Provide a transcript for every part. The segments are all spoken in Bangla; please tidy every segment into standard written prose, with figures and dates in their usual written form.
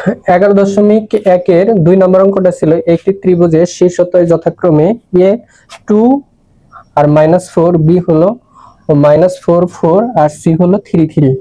11.1 2 নম্বর অঙ্কটা ছিল একটি ত্রিভুজের শীর্ষতল যথাক্রমে a2 আর -4, b হলো -4 4 আর c হলো 3 3।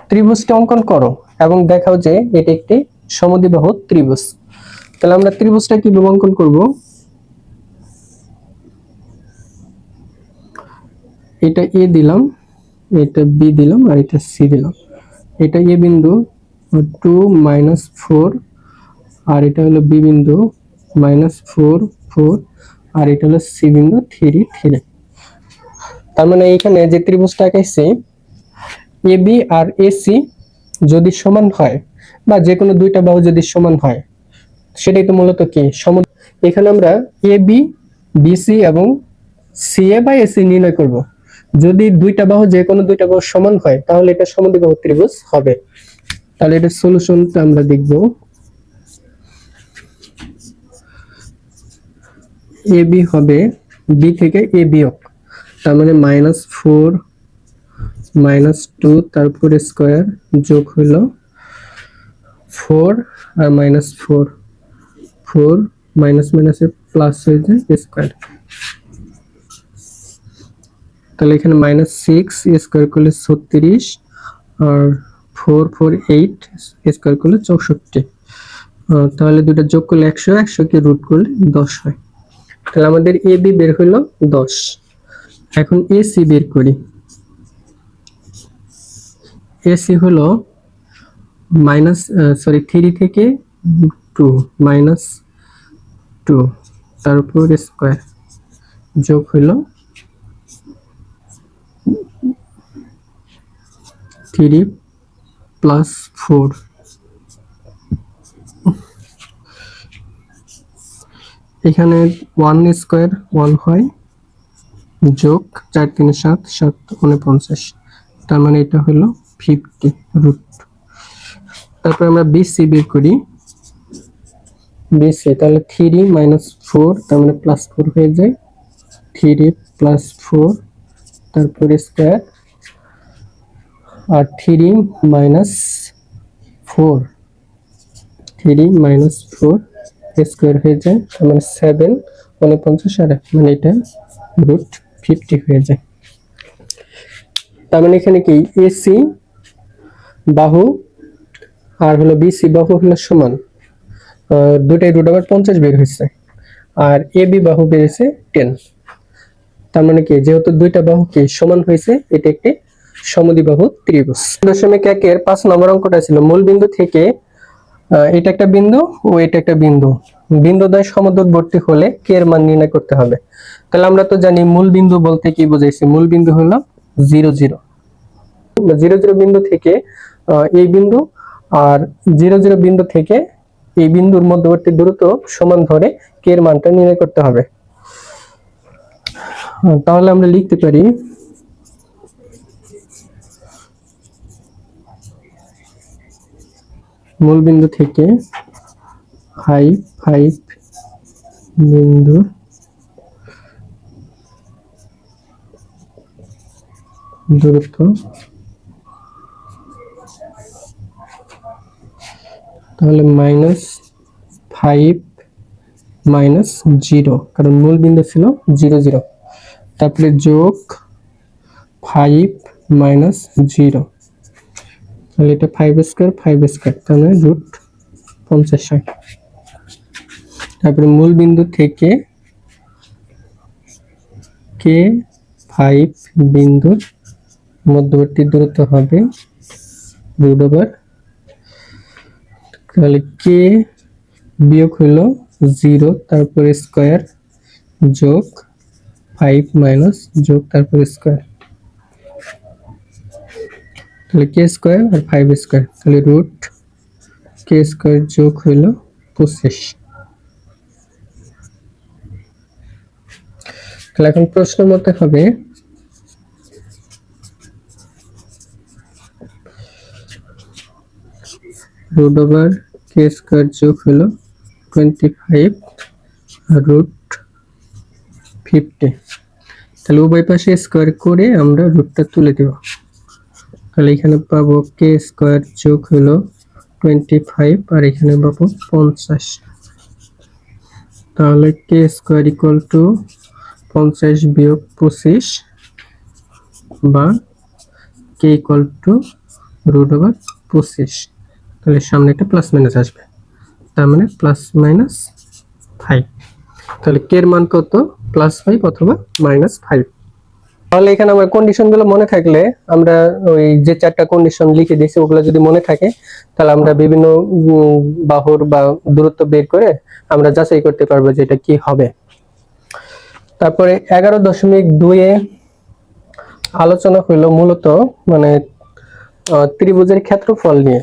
ত্রিভুজটি অঙ্কন করো এবং দেখাও যে এটি একটি সমদ্বিবাহু ত্রিভুজ। তাহলে আমরা ত্রিভুজটা কিভাবে অঙ্কন করব? এটা a দিলাম, এটা b দিলাম আর এটা c দিলাম। এটা a বিন্দু 2 -4 আর এটা হলো b বিন্দু -4 4 আর এটা হলো c বিন্দু 3 3। তার মানে এখানে যে ত্রিভুজটা আঁকাইছি AB আর AC যদি সমান হয় বা যে কোনো দুইটা বাহু যদি সমান হয় সেটাই তো মূলত কি সমদ্বিবাহু। এখানে আমরা AB BC এবং CA বা AC নির্ণয় করব। যদি দুইটা বাহু যে কোনো দুইটা বাহু সমান হয় তাহলে এটা সমদ্বিবাহু ত্রিভুজ হবে। তাহলে এটার সলিউশনটা আমরা দেখব। AB হবে B থেকে A বিয়োগ, তার মানে -4 -2 তারপর স্কয়ার যোগ হলো 4 আর -4 4 মাইনাস মাইনাসে প্লাস হয়ে যায় স্কয়ার। তাহলে এখানে -6 স্কয়ার করলে 36 আর 4 4 8 স্কয়ার করলে 64। তাহলে দুটো যোগ করলে 100, 100 কে রুট করলে 10 হয়। তাহলে আমাদের AB বের হলো 10। এখন AC বের করি। AC হলো 3 থেকে 2 -2 তারপর স্কয়ার যোগ হলো 3 প্লাস 4। এখানে 1 স্কয়ার 1 হয় যোগ 4 3 7 7 49, তার মানে এটা হলো 50 রুট। তারপর আমরা BC বের করি। BC তাহলে 3 -4 তার মানে +4 হয়ে যায় 3 + 4 তারপর স্কয়ার আর 3 - 4 স্কয়ার হয়ে যায় তার মানে 7 49 আর মানে এটা রুট 50 হয়ে যায়। তার মানে এখানে কি AC বাহু আর হলো BC বাহু হলো সমান, দুটাই রুট ওভার 50 বের হয়েছে আর AB বাহু বেরিয়েছে 10। তার মানে কি যেহেতু দুইটা বাহু কি সমান হয়েছে এটা একটি সমদ্বিবাহু ত্রিভুজ। 1.1 5 নম্বর অঙ্কটা ছিল মূল বিন্দু থেকে এটা একটা বিন্দু ও এটা একটা বিন্দু, বিন্দুদ্বয় সমদূরবর্তী হলে কে এর মান নির্ণয় করতে হবে। তাহলে আমরা তো জানি মূল বিন্দু বলতে কি বোঝাইছে, মূল বিন্দু হলো 0 0 0 0 বিন্দু থেকে এই বিন্দু আর 0 0 বিন্দু থেকে এই বিন্দুর মধ্যবর্তী দূরত্ব সমান ধরে কে এর মানটা নির্ণয় করতে হবে। তাহলে আমরা লিখতে পারি মূল বিন্দু থেকে 5 বিন্দু দূরত্ব তাহলে -5 -0 কারণ মূল বিন্দু ছিল 0 0, তারপরে যোগ 5 -0 তাহলে এটা 5 স্কয়ার তাহলে রুট 50 হয়। তারপরে মূল বিন্দু থেকে কে 5 বিন্দুর মধ্যবর্তী দূরত্ব হবে রুট ওভার, তাহলে কে বিয়োগ হলো 0 তারপর স্কয়ার যোগ 5 মাইনাস যোগ তারপর স্কয়ার, তাহলে কে স্কয়ার আর 5 স্কয়ার তাহলে রুট কে স্কয়ার যোগ হলো 25। তাহলে এখন প্রশ্ন মতে হবে রুট ওভার কে স্কয়ার যোগ হলো 25 রুট 50। তাহলে উভয় পাশে স্কয়ার করে আমরা রুটটা তুলে দেব। তাহলে এখানে পাবো কে স্কয়ার যোগ হলো 25 আর এখানে পাবো 50। তাহলে কে স্কোয়ার ইকুয়াল টু 50 বিয়োগ 25 বা কে ইকুয়াল টু √25। তাহলে সামনে একটা প্লাস মাইনাস আসবে, তার মানে +-5। তাহলে কে এর মান কত? +5 অথবা -5। তাহলে এখানে আমার কন্ডিশনগুলো মনে থাকলে আমরা ওই যে চারটা কন্ডিশন লিখে দিয়েছি ওগুলো যদি মনে থাকে তাহলে আমরা বিভিন্ন বাহুর বা দূরত্ব বের করে আমরা যাচাই করতে পারবো যে এটা কি হবে। তারপরে 11.2 এ আলোচনা হলো মূলত মানে ত্রিভুজের ক্ষেত্রফল নিয়ে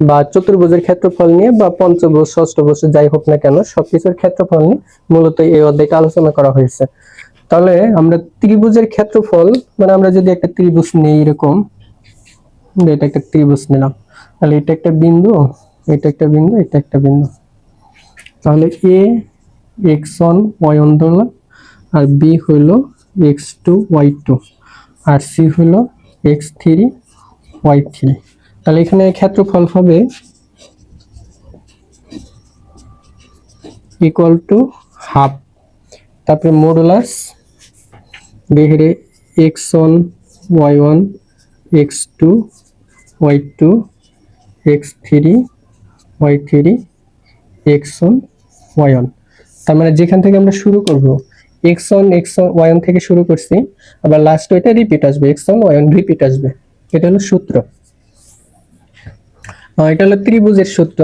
বা চতুর্ভুজের ক্ষেত্রফল নিয়ে বা পঞ্চভুজ ষষ্ঠভুজ যাই হোক না কেন সবকিছুর ক্ষেত্রফল নিয়ে মূলত এই অধ্যায়টা আলোচনা করা হয়েছে। তাহলে আমরা ত্রিভুজের ক্ষেত্রফল মানে আমরা যদি একটা ত্রিভুজ নিই এরকম, এটা একটা ত্রিভুজ নিলাম, তাহলে এটা একটা বিন্দু, এটা একটা বিন্দু, এটা একটা বিন্দু। তাহলে এ x1 y1 ধরলাম, আর বি হইল x2 y2, আর সি হইল x3 y3। তাহলে এখানে ক্ষেত্রফল হবে ইকুয়াল টু হাফ, তারপরে modulus বেহেরে x1 y1 x2 y2 x3 y3 x1 y1। তার মানে যেখান থেকে আমরা শুরু করব x1 y1 থেকে শুরু করছি, আবার লাস্ট ওইটা রিপিট আসবে, x1 y1 রিপিট আসবে। এটা হলো সূত্র, এটা হলো ত্রিভুজের সূত্র।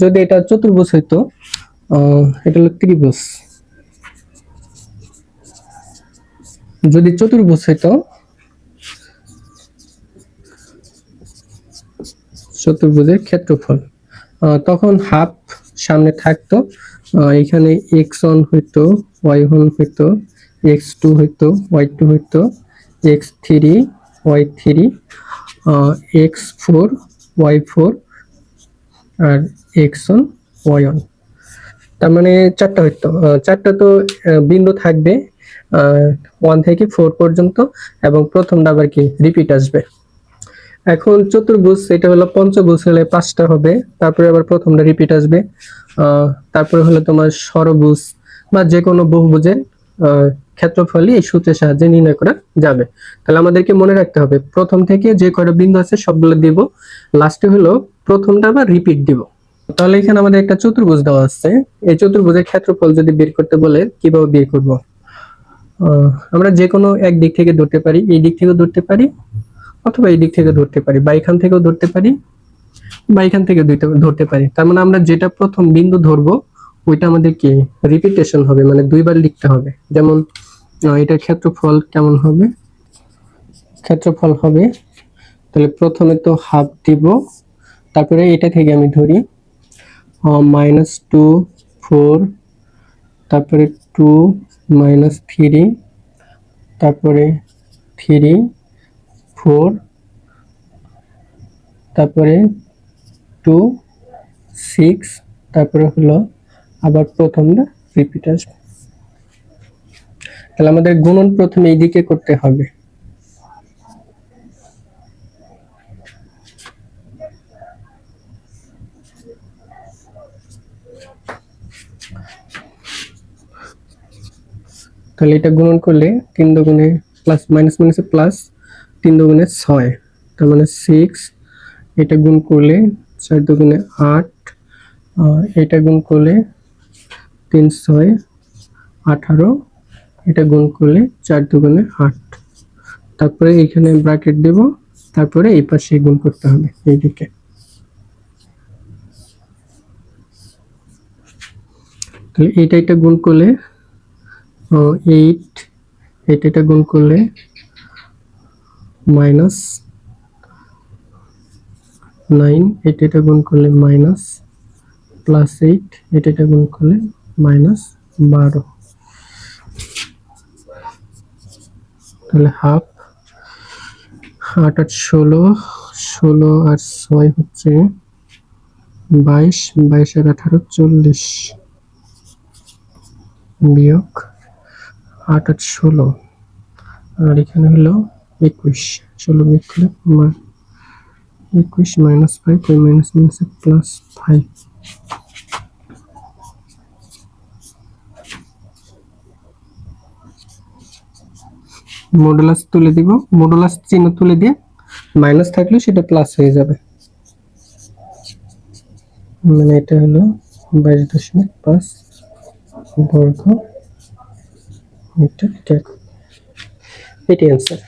যদি এটা চতুর্ভুজ হইতো, এটা হলো ত্রিভুজ, যদি চতুর্ভুজ হইতো চতুর্ভুজের ক্ষেত্রফল তখন হাফ সামনে থাকতো, এখানে x1 হইতো y1 হইতো x2 হইতো y2 হইতো x3 y3 x4 y4 আর x1 y1। তার মানে চারটা হইতো, চারটা তো বিন্দু থাকবে 1 থেকে 4 পর্যন্ত, এবং প্রথমটা আবার কি রিপিট আসবে। এখন চতুর্ভুজ এটা হলো পঞ্চভুজ হলে 5টা হবে, তারপরে আবার প্রথমটা রিপিট আসবে। তারপরে হলো তোমার ষড়ভুজ বা যে কোনো বহুভুজের ক্ষেত্রফলই এই সূত্রের সাহায্যে নির্ণয় করা যাবে। তাহলে আমাদেরকে মনে রাখতে হবে প্রথম থেকে যে কয়টা বিন্দু আছে সবগুলো দিব, লাস্টে হলো প্রথমটা আবার রিপিট দিব। তাহলে এখানে আমাদের একটা চতুর্ভুজ দেওয়া আছে, এই চতুর্ভুজের ক্ষেত্রফল যদি বের করতে বলে কিভাবে বের করব? আমরা যে কোনো এক দিক থেকে ধরতে পারি, এই দিক থেকেও ধরতে পারি অথবা এই দিক থেকে ধরতে পারি, বা এখান থেকেও ধরতে পারি বা এখান থেকে ধরতে পারি। তার মানে আমরা যেটা প্রথম বিন্দু ধরবো ওইটা আমাদের কি রিপিটেশন হবে, মানে দুইবার লিখতে হবে। যেমন এটার ক্ষেত্রফল কেমন হবে? ক্ষেত্রফল হবে, তাহলে প্রথমে তো হাফ দিব, তারপরে এটা থেকে আমি ধরি -2 4, তারপরে 2 -3, তারপরে 3 4, তারপরে 2 6, তারপরে হলো আবার প্রথমটা রিপিট আসবে। তাহলে আমাদের গুণন প্রথমে এই দিকে করতে হবে। তাহলে এটা গুণন করলে 3 দুগুণে প্লাস মাইনাস মাইনাসে প্লাস, 3 দুগুণে 6, তার মানে 6। এটা গুণ করলে 4 দুগুণে 8, এটা গুণ করলে 3 6 18, এটা গুণ করলে 4 দুগুণে 8। তারপরে এখানে ব্র্যাকেট দেব, তারপরে এই পাশে গুণ করতে হবে এইদিকে। তাহলে এটা গুণ করলে 8, এটা গুণ করলে -9, এটা গুণ করলে -+8, এটা গুণ করলে -12। তাহলে হাফ, 8 8 16, 16 আর 6 হচ্ছে 22, 22 আর 18 40, বিয়োগ 8 8 16, আর এখানে হলো 21, 16 বিয়োগ করলে 21 মাইনাস 5 ওই মাইনাস মাইনাসে প্লাস 5। মডুলাস তুলে দিব, মডুলাস চিহ্ন তুলে দিয়ে মাইনাস থাকলে সেটা প্লাস হয়ে যাবে, মানে এটা হলো 22.5 বর্গ মিটার। এটাই অ্যান্সার।